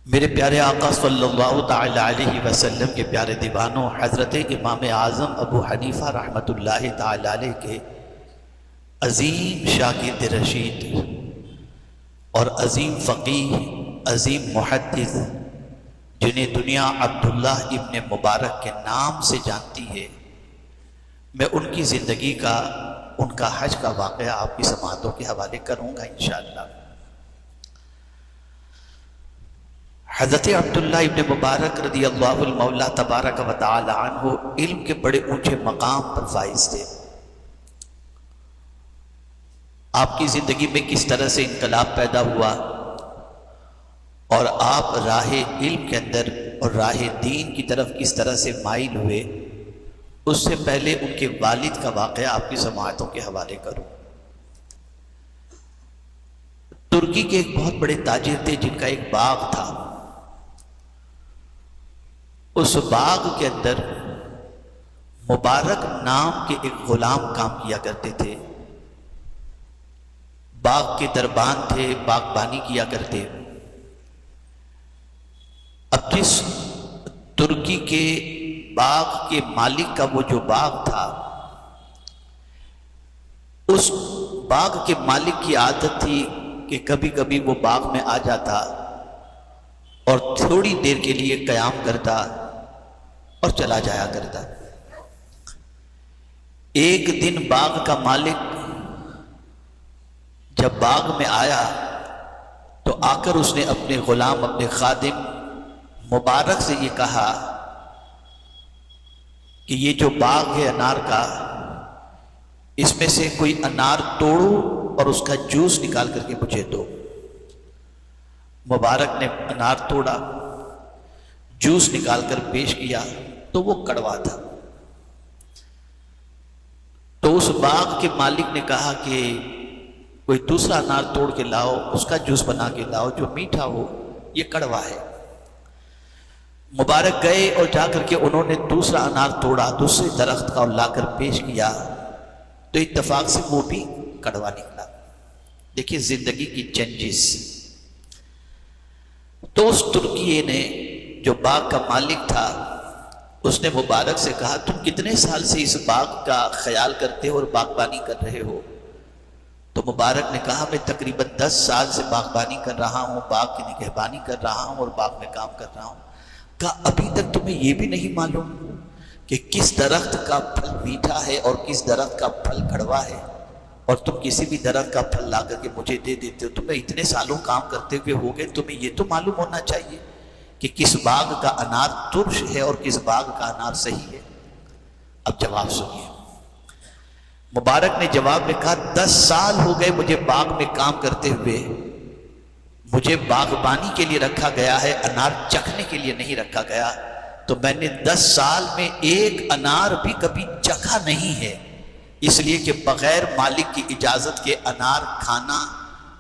میرے پیارے آقا صلی اللہ تعالی علیہ وسلم کے پیارے دیوانوں، حضرت امام اعظم ابو حنیفہ رحمۃ اللہ تعالی علیہ کے عظیم شاگرد رشید اور عظیم فقیہ، عظیم محدث، جنہیں دنیا عبداللہ ابن مبارک کے نام سے جانتی ہے، میں ان کی زندگی کا، ان کا حج کا واقعہ آپ کی سماعتوں کے حوالے کروں گا انشاءاللہ۔ حضرت عبداللہ ابن مبارک رضی اللہ المولا تبارک و تعالی عنہ علم کے بڑے اونچے مقام پر فائز تھے۔ آپ کی زندگی میں کس طرح سے انقلاب پیدا ہوا اور آپ راہ علم کے اندر اور راہ دین کی طرف کس طرح سے مائل ہوئے، اس سے پہلے ان کے والد کا واقعہ آپ کی سماعتوں کے حوالے کروں۔ ترکی کے ایک بہت بڑے تاجر تھے جن کا ایک باغ تھا۔ اس باغ کے اندر مبارک نام کے ایک غلام کام کیا کرتے تھے۔ باغ کے دربان تھے، باغبانی کیا کرتے۔ اب جس ترکی کے باغ کے مالک کا وہ جو باغ تھا، اس باغ کے مالک کی عادت تھی کہ کبھی کبھی وہ باغ میں آ جاتا اور تھوڑی دیر کے لیے قیام کرتا اور چلا جایا کرتا۔ ایک دن باغ کا مالک جب باغ میں آیا تو آ کر اس نے اپنے غلام، اپنے خادم مبارک سے یہ کہا کہ یہ جو باغ ہے انار کا، اس میں سے کوئی انار توڑو اور اس کا جوس نکال کر کے مجھے دو۔ مبارک نے انار توڑا، جوس نکال کر پیش کیا تو وہ کڑوا تھا۔ تو اس باغ کے مالک نے کہا کہ کوئی دوسرا انار توڑ کے لاؤ، اس کا جوس بنا کے لاؤ جو میٹھا ہو، یہ کڑوا ہے۔ مبارک گئے اور جا کر کے انہوں نے دوسرا انار توڑا، دوسرے درخت کا، اور لا کر پیش کیا تو اتفاق سے وہ بھی کڑوا نکلا۔ دیکھیے زندگی کی چینجز۔ تو اس ترکیے نے جو باغ کا مالک تھا، اس نے مبارک سے کہا تم کتنے سال سے اس باغ کا خیال کرتے ہو اور باغبانی کر رہے ہو؟ تو مبارک نے کہا میں تقریباً 10 سال سے باغبانی کر رہا ہوں، باغ کی نگہبانی کر رہا ہوں اور باغ میں کام کر رہا ہوں۔ کہا ابھی تک تمہیں یہ بھی نہیں معلوم کہ کس درخت کا پھل میٹھا ہے اور کس درخت کا پھل کڑوا ہے، اور تم کسی بھی درخت کا پھل لا کر کے مجھے دے دیتے ہو؟ تمہیں اتنے سالوں کام کرتے ہوئے ہو گئے، تمہیں یہ تو معلوم ہونا چاہیے کہ کس باغ کا انار ترش ہے اور کس باغ کا انار صحیح ہے۔ اب جواب سنیے۔ مبارک نے جواب میں کہا 10 سال ہو گئے مجھے باغ میں کام کرتے ہوئے، مجھے باغبانی کے لیے رکھا گیا ہے، انار چکھنے کے لیے نہیں رکھا گیا۔ تو میں نے 10 سال میں ایک انار بھی کبھی چکھا نہیں ہے، اس لیے کہ بغیر مالک کی اجازت کے انار کھانا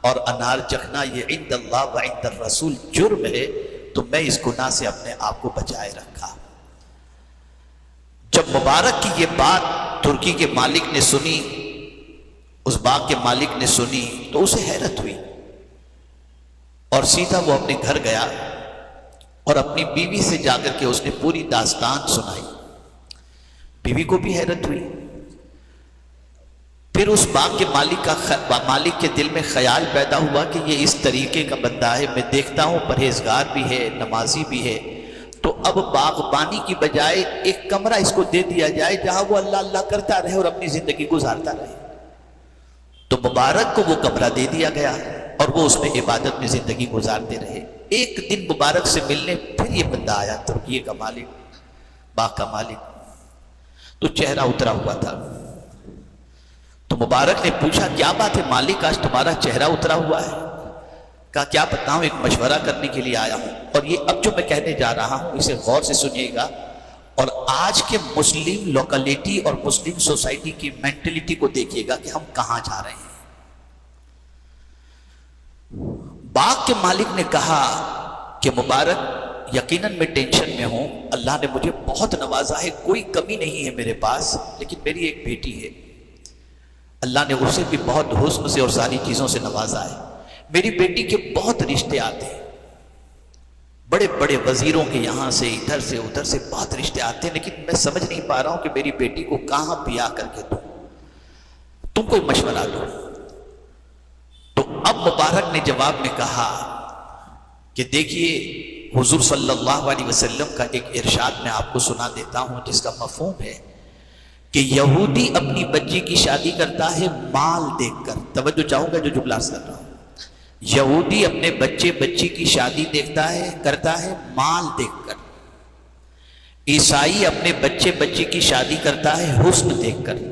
اور انار چکھنا یہ عند اللہ و عند الرسول جرم ہے، تو میں اس گناہ سے اپنے آپ کو بچائے رکھا۔ جب مبارک کی یہ بات ترکی کے مالک نے سنی، اس باغ کے مالک نے سنی، تو اسے حیرت ہوئی اور سیدھا وہ اپنے گھر گیا اور اپنی بیوی سے جا کر کے اس نے پوری داستان سنائی۔ بیوی کو بھی حیرت ہوئی۔ پھر اس باغ کے مالک کے دل میں خیال پیدا ہوا کہ یہ اس طریقے کا بندہ ہے، میں دیکھتا ہوں پرہیزگار بھی ہے، نمازی بھی ہے، تو اب باغبانی کی بجائے ایک کمرہ اس کو دے دیا جائے جہاں وہ اللہ اللہ کرتا رہے اور اپنی زندگی گزارتا رہے۔ تو مبارک کو وہ کمرہ دے دیا گیا اور وہ اس میں عبادت میں زندگی گزارتے رہے۔ ایک دن مبارک سے ملنے پھر یہ بندہ آیا، ترکیے کا مالک، باغ کا مالک، تو چہرہ اترا ہوا تھا۔ تو مبارک نے پوچھا کیا بات ہے مالک، آج تمہارا چہرہ اترا ہوا ہے؟ کہا کیا بتاؤں، ایک مشورہ کرنے کے لیے آیا ہوں، اور یہ اب جو میں کہنے جا رہا ہوں اسے غور سے سنیے گا، اور آج کے مسلم لوکیلٹی اور مسلم سوسائٹی کی مینٹلٹی کو دیکھیے گا کہ ہم کہاں جا رہے ہیں۔ باغ کے مالک نے کہا کہ مبارک یقیناً میں ٹینشن میں ہوں، اللہ نے مجھے بہت نوازا ہے، کوئی کمی نہیں ہے میرے پاس، لیکن میری ایک بیٹی ہے، اللہ نے اسے بھی بہت حسن سے اور ساری چیزوں سے نوازا ہے، میری بیٹی کے بہت رشتے آتے ہیں، بڑے بڑے وزیروں کے یہاں سے ادھر سے ادھر سے بہت رشتے آتے ہیں، لیکن میں سمجھ نہیں پا رہا ہوں کہ میری بیٹی کو کہاں بیاہ کر کے دوں، تم کوئی مشورہ دو۔ تو اب مبارک نے جواب میں کہا کہ دیکھیے حضور صلی اللہ علیہ وسلم کا ایک ارشاد میں آپ کو سنا دیتا ہوں جس کا مفہوم ہے کہ یہودی اپنی بچی کی شادی کرتا ہے مال دیکھ کر۔ توجہ چاہوں گا جو جملہ عرض کر رہا ہوں، یہودی اپنے بچی کی شادی کرتا ہے مال دیکھ کر، عیسائی اپنے بچی کی شادی کرتا ہے حسن دیکھ کر،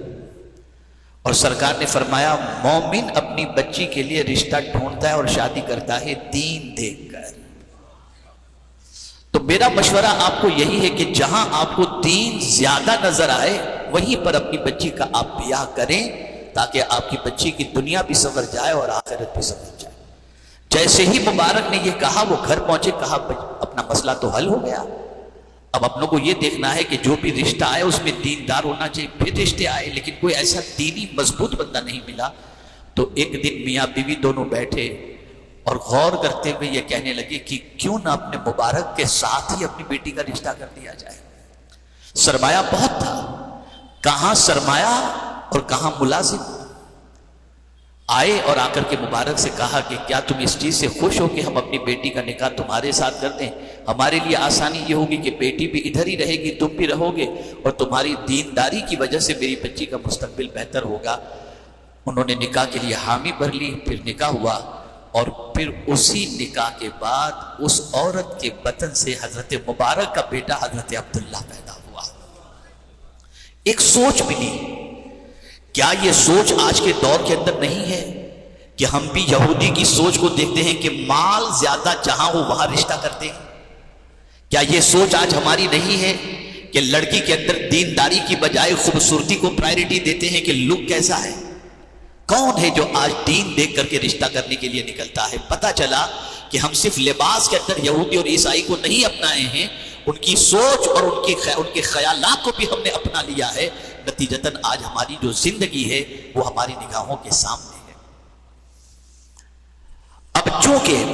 اور سرکار نے فرمایا مومن اپنی بچی کے لیے رشتہ ڈھونڈتا ہے اور شادی کرتا ہے دین دیکھ کر۔ تو میرا مشورہ آپ کو یہی ہے کہ جہاں آپ کو دین زیادہ نظر آئے وہیں پر اپنی بچی کا آپ بیاہ کریں، تاکہ آپ کی بچی کی دنیا بھی سنور جائے اور آخرت بھی سنور جائے۔ جیسے ہی مبارک نے یہ کہا وہ گھر پہنچے، کہا اپنا مسئلہ تو حل ہو گیا، اب اپنوں کو یہ دیکھنا ہے کہ جو بھی رشتہ آئے اس میں دیندار ہونا چاہیے۔ پھر رشتے آئے لیکن کوئی ایسا دینی مضبوط بندہ نہیں ملا، تو ایک دن میاں بیوی دونوں بیٹھے اور غور کرتے ہوئے یہ کہنے لگے کہ کیوں نہ اپنے مبارک کے ساتھ ہی اپنی بیٹی کا رشتہ کر دیا جائے۔ سرمایہ بہت تھا، کہاں سرمایہ اور کہاں ملازم۔ آئے اور آ کر کے مبارک سے کہا کہ کیا تم اس چیز سے خوش ہو کہ ہم اپنی بیٹی کا نکاح تمہارے ساتھ کر دیں؟ ہمارے لیے آسانی یہ ہوگی کہ بیٹی بھی ادھر ہی رہے گی، تم بھی رہو گے، اور تمہاری دینداری کی وجہ سے میری بچی کا مستقبل بہتر ہوگا۔ انہوں نے نکاح کے لیے حامی بھر لی، پھر نکاح ہوا، اور پھر اسی نکاح کے بعد اس عورت کے بطن سے حضرت مبارک کا بیٹا حضرت عبداللہ پیدا ہوا۔ ایک سوچ ملی، کیا یہ سوچ آج کے دور کے اندر نہیں ہے کہ ہم بھی یہودی کی سوچ کو دیکھتے ہیں کہ مال زیادہ جہاں ہو وہاں رشتہ کرتے ہیں؟ کیا یہ سوچ آج ہماری نہیں ہے کہ لڑکی کے اندر دینداری کی بجائے خوبصورتی کو پرائرٹی دیتے ہیں کہ لک کیسا ہے؟ کون ہے جو آج دین دیکھ کر کے رشتہ کرنے کے لیے نکلتا ہے؟ پتہ چلا کہ ہم صرف لباس کے اندر یہودی اور عیسائی کو نہیں اپنائے ہیں، ان کی سوچ اور ان کے خیالات کو بھی ہم نے اپنا لیا ہے۔ نتیجتاً آج ہماری جو زندگی ہے وہ ہماری نگاہوں کے سامنے ہے۔ اب چونکہ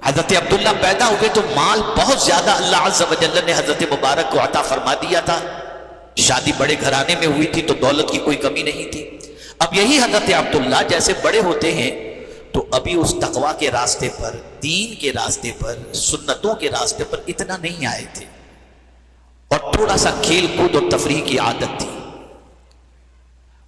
حضرت عبداللہ پیدا ہوئے تو مال بہت زیادہ اللہ عز و جل نے حضرت مبارک کو عطا فرما دیا تھا، شادی بڑے گھرانے میں ہوئی تھی تو دولت کی کوئی کمی نہیں تھی۔ اب یہی حضرت عبداللہ جیسے بڑے ہوتے ہیں تو ابھی اس تقویٰ کے راستے پر، دین کے راستے پر، سنتوں کے راستے پر اتنا نہیں آئے تھے، اور تھوڑا سا کھیل کود اور تفریح کی عادت تھی۔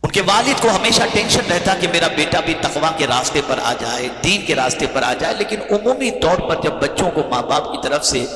ان کے والد کو ہمیشہ ٹینشن رہتا کہ میرا بیٹا بھی تقویٰ کے راستے پر آ جائے، دین کے راستے پر آ جائے، لیکن عمومی طور پر جب بچوں کو ماں باپ کی طرف سے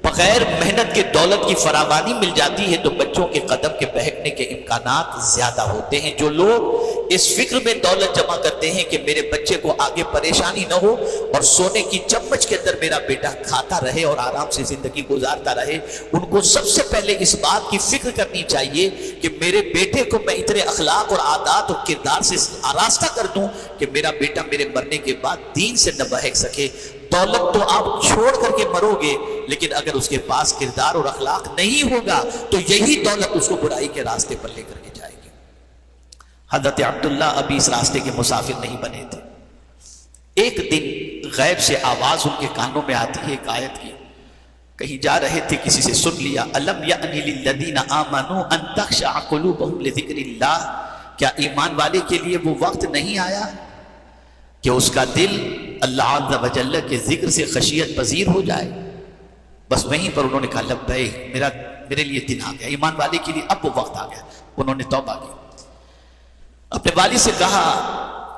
بغیر محنت کے دولت کی فراوانی مل جاتی ہے تو بچوں کے قدم کے بہکنے کے امکانات زیادہ ہوتے ہیں۔ جو لوگ اس فکر میں دولت جمع کرتے ہیں کہ میرے بچے کو آگے پریشانی نہ ہو اور سونے کی چمچ کے اندر میرا بیٹا کھاتا رہے اور آرام سے زندگی گزارتا رہے، ان کو سب سے پہلے اس بات کی فکر کرنی چاہیے کہ میرے بیٹے کو میں اتنے اخلاق اور عادات اور کردار سے آراستہ کر دوں کہ میرا بیٹا میرے مرنے کے بعد دین سے نہ بہک سکے۔ دولت تو آپ چھوڑ کر کے مرو گے، لیکن اگر اس کے پاس کردار اور اخلاق نہیں ہوگا تو یہی دولت اس کو برائی کے راستے پر لے کر کے جائے گی۔ حضرت عبداللہ ابھی اس راستے کے مسافر نہیں بنے تھے۔ ایک دن غیب سے آواز ان کے کانوں میں آتی ہے ایک آیت کی، کہیں جا رہے تھے کسی سے سن لیا، الم یأن للذین آمنوا ان تخشع قلوبہم لذکر اللہ، کیا ایمان والے کے لیے وہ وقت نہیں آیا کہ اس کا دل اللہ عز و جل کے ذکر سے خشیت پذیر ہو جائے؟ بس وہیں پر انہوں نے کہا لبیک، میرے لیے دن آ گیا، ایمان والے کے لیے اب وہ وقت آ گیا۔ انہوں نے توبہ کی، اپنے والد سے کہا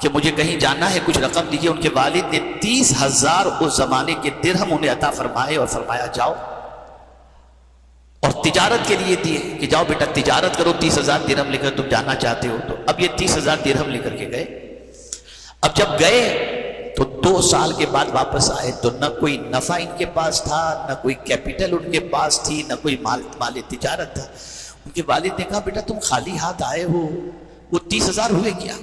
کہ مجھے کہیں جانا ہے، کچھ رقم دیجیے۔ ان کے والد نے 30,000 اس زمانے کے درہم انہیں عطا فرمائے اور فرمایا جاؤ، اور تجارت کے لیے دیے کہ جاؤ بیٹا تجارت کرو، 30,000 درہم لے کر تم جانا چاہتے ہو تو۔ اب یہ 30,000 درہم لے کر کے گئے۔ اب جب گئے تو 2 سال کے بعد واپس آئے تو نہ کوئی نفع ان کے پاس تھا، نہ کوئی کیپٹل ان کے پاس تھی، نہ کوئی مال تجارت تھا۔ ان کے والد نے کہا بیٹا تم خالی ہاتھ آئے ہو، وہ 30,000 ہوئے کیا؟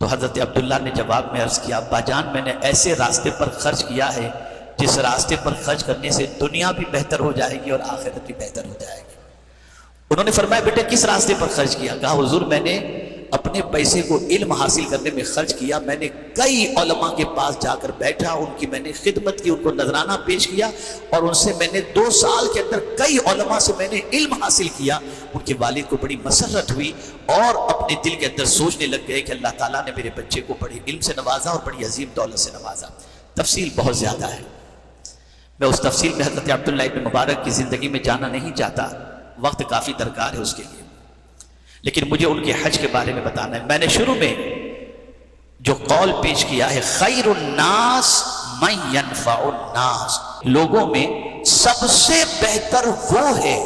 تو حضرت عبداللہ نے جواب میں عرض کیا، ابا جان میں نے ایسے راستے پر خرچ کیا ہے جس راستے پر خرچ کرنے سے دنیا بھی بہتر ہو جائے گی اور آخرت بھی بہتر ہو جائے گی۔ انہوں نے فرمایا بیٹا کس راستے پر خرچ کیا؟ کہا حضور میں نے اپنے پیسے کو علم حاصل کرنے میں خرچ کیا. میں نے کئی علماء کے پاس جا کر بیٹھا, ان کی میں نے خدمت کی, ان کو نذرانہ پیش کیا, اور ان سے میں نے 2 سال کے اندر کئی علماء سے میں نے علم حاصل کیا. ان کے والد کو بڑی مسرت ہوئی اور اپنے دل کے اندر سوچنے لگ گئے کہ اللہ تعالیٰ نے میرے بچے کو بڑے علم سے نوازا اور بڑی عظیم دولت سے نوازا. تفصیل بہت زیادہ ہے, میں اس تفصیل میں حضرت عبداللہ ابن مبارک کی زندگی میں جانا نہیں چاہتا, وقت کافی درکار ہے اس کے لیے, لیکن مجھے ان کے حج کے بارے میں بتانا ہے. میں نے شروع میں جو قول پیش کیا ہے, خیر الناس من ينفع الناس, لوگوں میں سب سے بہتر وہ ہے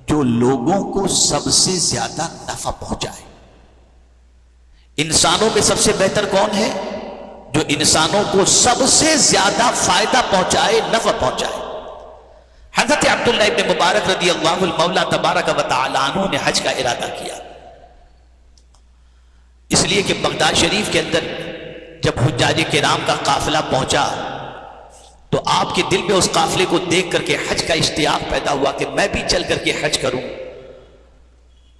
جو لوگوں کو سب سے زیادہ نفع پہنچائے. انسانوں میں سب سے بہتر کون ہے؟ جو انسانوں کو سب سے زیادہ فائدہ پہنچائے, نفع پہنچائے. حضرت عبداللہ ابن مبارک رضی اللہ المولا تبارک و تعالی عنہ نے حج کا ارادہ کیا, اس لیے کہ بغداد شریف کے اندر جب حجاج کرام کا قافلہ پہنچا تو آپ کے دل میں اس قافلے کو دیکھ کر کے حج کا اشتیاق پیدا ہوا کہ میں بھی چل کر کے حج کروں.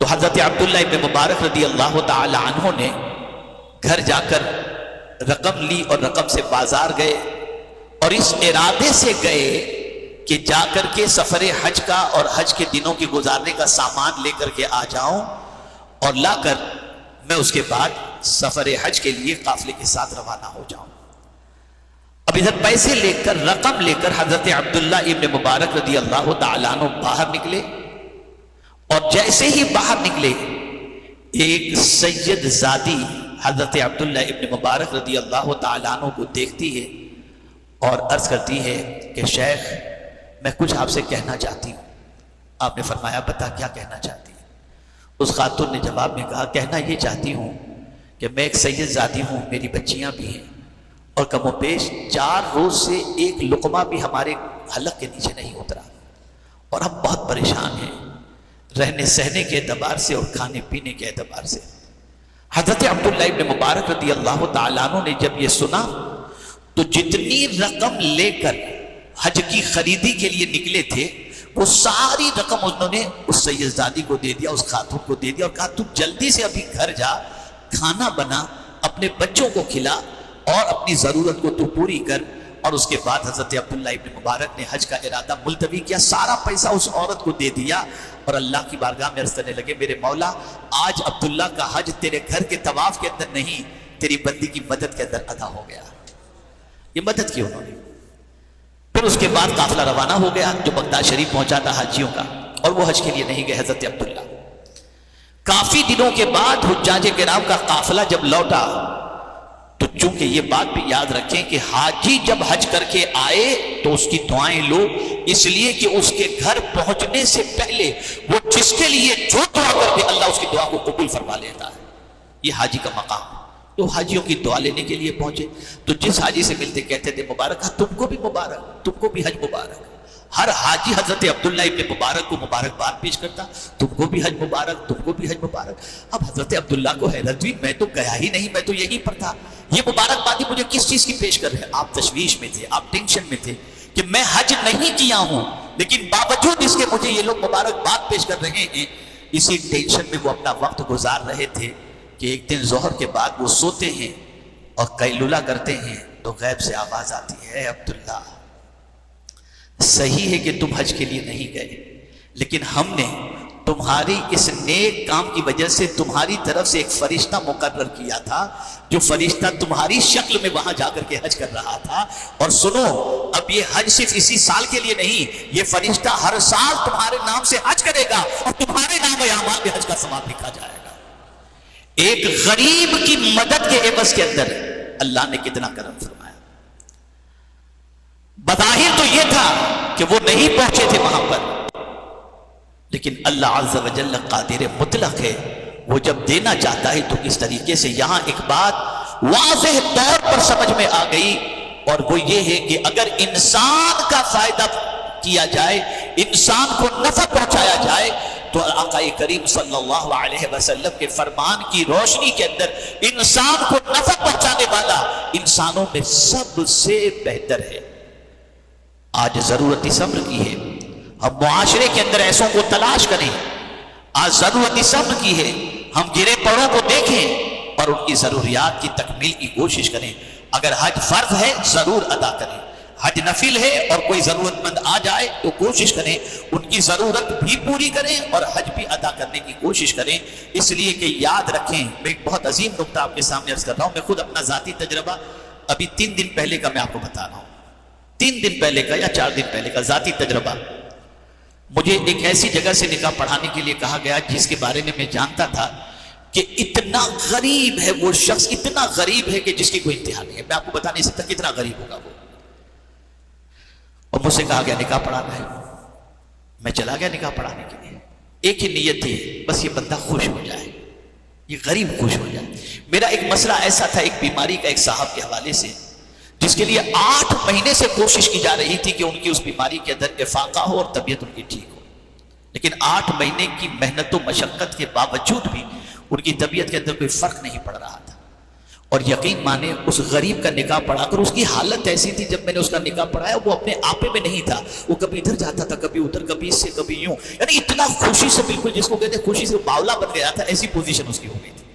تو حضرت عبداللہ ابن مبارک رضی اللہ تعالی عنہ نے گھر جا کر رقم لی اور رقم سے بازار گئے, اور اس ارادے سے گئے کہ جا کر کے سفر حج کا اور حج کے دنوں کی گزارنے کا سامان لے کر کے آ جاؤں, اور لا کر میں اس کے بعد سفر حج کے لیے قافلے کے ساتھ روانہ ہو جاؤں. اب ادھر پیسے لے کر, رقم لے کر حضرت عبداللہ ابن مبارک رضی اللہ تعالیٰ عنہ باہر نکلے, اور جیسے ہی باہر نکلے ایک سید زادی حضرت عبداللہ ابن مبارک رضی اللہ تعالیٰ عنہ کو دیکھتی ہے اور عرض کرتی ہے کہ شیخ میں کچھ آپ سے کہنا چاہتی ہوں. آپ نے فرمایا بتا کیا کہنا چاہتی ہے؟ اس خاتون نے جواب میں کہا کہنا یہ چاہتی ہوں کہ میں ایک سید زادی ہوں, میری بچیاں بھی ہیں, اور کم و بیش 4 روز سے ایک لقمہ بھی ہمارے حلق کے نیچے نہیں اترا, اور ہم بہت پریشان ہیں رہنے سہنے کے اعتبار سے اور کھانے پینے کے اعتبار سے. حضرت عبداللہ ابن مبارک رضی اللہ تعالیٰ عنہ نے جب یہ سنا تو جتنی رقم لے کر حج کی خریدی کے لیے نکلے تھے وہ ساری رقم انہوں نے اس سید زادی کو دے دیا, اس خاتون کو دے دیا, اور کہا تم جلدی سے ابھی گھر جا, کھانا بنا, اپنے بچوں کو کھلا اور اپنی ضرورت کو تو پوری کر. اور اس کے بعد حضرت عبداللہ ابن مبارک نے حج کا ارادہ ملتوی کیا, سارا پیسہ اس عورت کو دے دیا, اور اللہ کی بارگاہ میں عرض کرنے لگے میرے مولا آج عبداللہ کا حج تیرے گھر کے طواف کے اندر نہیں, تیری بندی کی مدد کے اندر ادا ہو گیا. یہ مدد کی انہوں نے. پھر اس کے بعد قافلہ روانہ ہو گیا جو بغداد شریف پہنچا تھا حاجیوں کا, اور وہ حج کے لیے نہیں گئے حضرت عبداللہ. کافی دنوں کے بعد حجاج کرام کا قافلہ جب لوٹا تو چونکہ یہ بات بھی یاد رکھیں کہ حاجی جب حج کر کے آئے تو اس کی دعائیں لو, اس لیے کہ اس کے گھر پہنچنے سے پہلے وہ جس کے لیے جو دعا کرتے اللہ اس کی دعا کو قبول فرما لیتا ہے. یہ حاجی کا مقام ہے. تو حاجیوں کی دعا لینے کے لیے پہنچے تو جس حاجی سے ملتے کہتے تھے مبارک, تم کو بھی مبارک, تم کو بھی حج مبارک. ہر حاجی حضرت عبداللہ ابن مبارک کو مبارکباد پیش کرتا, تم کو بھی حج مبارک, تم کو بھی حج مبارک. اب حضرت عبداللہ کو حیرت ہوئی, میں تو گیا ہی نہیں, میں تو یہیں پر تھا, یہ مبارکبادی مجھے کس چیز کی پیش کر رہے ہیں؟ آپ تشویش میں تھے, آپ ٹینشن میں تھے کہ میں حج نہیں کیا ہوں, لیکن باوجود اس کے مجھے یہ لوگ مبارکباد پیش کر رہے ہیں. اسی ٹینشن میں وہ اپنا وقت گزار رہے تھے کہ ایک دن ظہر کے بعد وہ سوتے ہیں اور قیلولہ کرتے ہیں تو غیب سے آواز آتی ہے, عبداللہ صحیح ہے کہ تم حج کے لیے نہیں گئے, لیکن ہم نے تمہاری اس نیک کام کی وجہ سے تمہاری طرف سے ایک فرشتہ مقرر کیا تھا, جو فرشتہ تمہاری شکل میں وہاں جا کر کے حج کر رہا تھا. اور سنو, اب یہ حج صرف اسی سال کے لیے نہیں, یہ فرشتہ ہر سال تمہارے نام سے حج کرے گا اور تمہارے نام اعمال میں حج کا ثواب لکھا جائے گا. ایک غریب کی مدد کے عوض کے اندر اللہ نے کتنا کرم فرمایا. بظاہر تو یہ تھا کہ وہ نہیں پہنچے تھے وہاں پر, لیکن اللہ عز و جل قادر مطلق ہے, وہ جب دینا چاہتا ہے تو اس طریقے سے. یہاں ایک بات واضح طور پر سمجھ میں آ گئی, اور وہ یہ ہے کہ اگر انسان کا فائدہ کیا جائے, انسان کو نفع پہنچایا جائے, تو آقا کریم صلی اللہ علیہ وسلم کے فرمان کی روشنی کے اندر انسان کو نفع پہنچانے والا انسانوں میں سب سے بہتر ہے. آج ضرورت صبر کی ہے, ہم معاشرے کے اندر ایسوں کو تلاش کریں. آج ضرورت صبر کی ہے, ہم گرے پڑوں کو دیکھیں اور ان کی ضروریات کی تکمیل کی کوشش کریں. اگر حج فرض ہے ضرور ادا کریں, حج نفل ہے اور کوئی ضرورت مند آ جائے تو کوشش کریں ان کی ضرورت بھی پوری کریں اور حج بھی ادا کرنے کی کوشش کریں. اس لیے کہ یاد رکھیں, میں ایک بہت عظیم نکتہ آپ کے سامنے عرض کر رہا ہوں. میں خود اپنا ذاتی تجربہ ابھی 3 دن پہلے کا میں آپ کو بتا رہا ہوں, 3 دن پہلے کا یا 4 دن پہلے کا ذاتی تجربہ. مجھے ایک ایسی جگہ سے نکاح پڑھانے کے لیے کہا گیا جس کے بارے میں جانتا تھا کہ اتنا غریب ہے وہ شخص, اتنا غریب ہے کہ جس کی کوئی انتہا نہیں ہے. میں آپ کو بتا نہیں سکتا کتنا غریب ہوگا وہ. اور مجھ سے کہا گیا نکاح پڑھانا ہے. میں چلا گیا نکاح پڑھانے کے لیے. ایک ہی نیت تھی, بس یہ بندہ خوش ہو جائے, یہ غریب خوش ہو جائے. میرا ایک مسئلہ ایسا تھا ایک بیماری کا, ایک صاحب کے حوالے سے, جس کے لیے 8 مہینے سے کوشش کی جا رہی تھی کہ ان کی اس بیماری کے اندر افاقہ ہو اور طبیعت ان کی ٹھیک ہو. لیکن 8 مہینے کی محنت و مشقت کے باوجود بھی ان کی طبیعت کے اندر کوئی فرق نہیں پڑ رہا تھا. اور یقین مانے اس غریب کا نکاح پڑھا کر اس کی حالت ایسی تھی, جب میں نے اس کا نکاح پڑھایا وہ اپنے آپے میں نہیں تھا. وہ کبھی ادھر جاتا تھا, کبھی ادھر, کبھی اس سے, کبھی یوں, یعنی اتنا خوشی سے, بالکل جس کو کہتے ہیں خوشی سے باولا بن گیا تھا, ایسی پوزیشن اس کی ہو گئی تھی.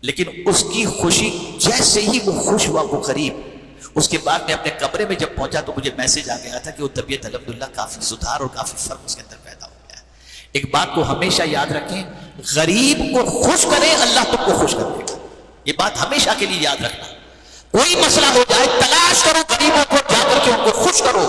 لیکن اس کی خوشی, جیسے ہی وہ خوش ہوا وہ غریب, اس کے بعد میں اپنے کمرے میں جب پہنچا تو مجھے میسج آ گیا تھا کہ وہ طبیعت الحمدللہ کافی سدھار اور کافی فرق اس کے اندر پیدا ہو گیا. ایک بات کو ہمیشہ یاد رکھیں, غریب کو خوش کریں اللہ تم کو خوش کر دے گا. یہ بات ہمیشہ کے لیے یاد رکھنا. کوئی مسئلہ ہو جائے تلاش کرو غریبوں کو, جا کر کے ان کو خوش کرو.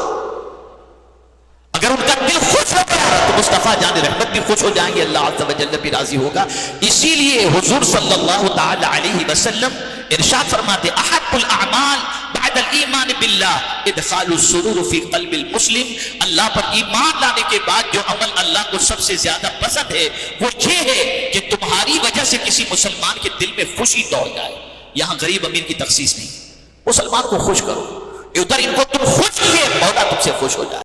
اگر ان کا دل خوش ہو گیا تو مصطفیٰ جان رحمت بھی خوش ہو جائیں گے, اللہ عز و جل بھی راضی ہوگا. اسی لیے حضور صلی اللہ تعالی علیہ وسلم ارشاد فرماتے احب الاعمال بعد الایمان باللہ ادخال السرور فی قلب المسلم. اللہ پر ایمان لانے کے بعد جو عمل اللہ کو سب سے زیادہ پسند ہے وہ یہ ہے کہ تمہاری وجہ سے کسی مسلمان کے دل میں خوشی دوڑ جائے. یہاں غریب امیر کی تخصیص نہیں, مسلمان کو خوش کرو. ادھر ان کو تم خوش کیے مولا تم سے خوش ہو جائے.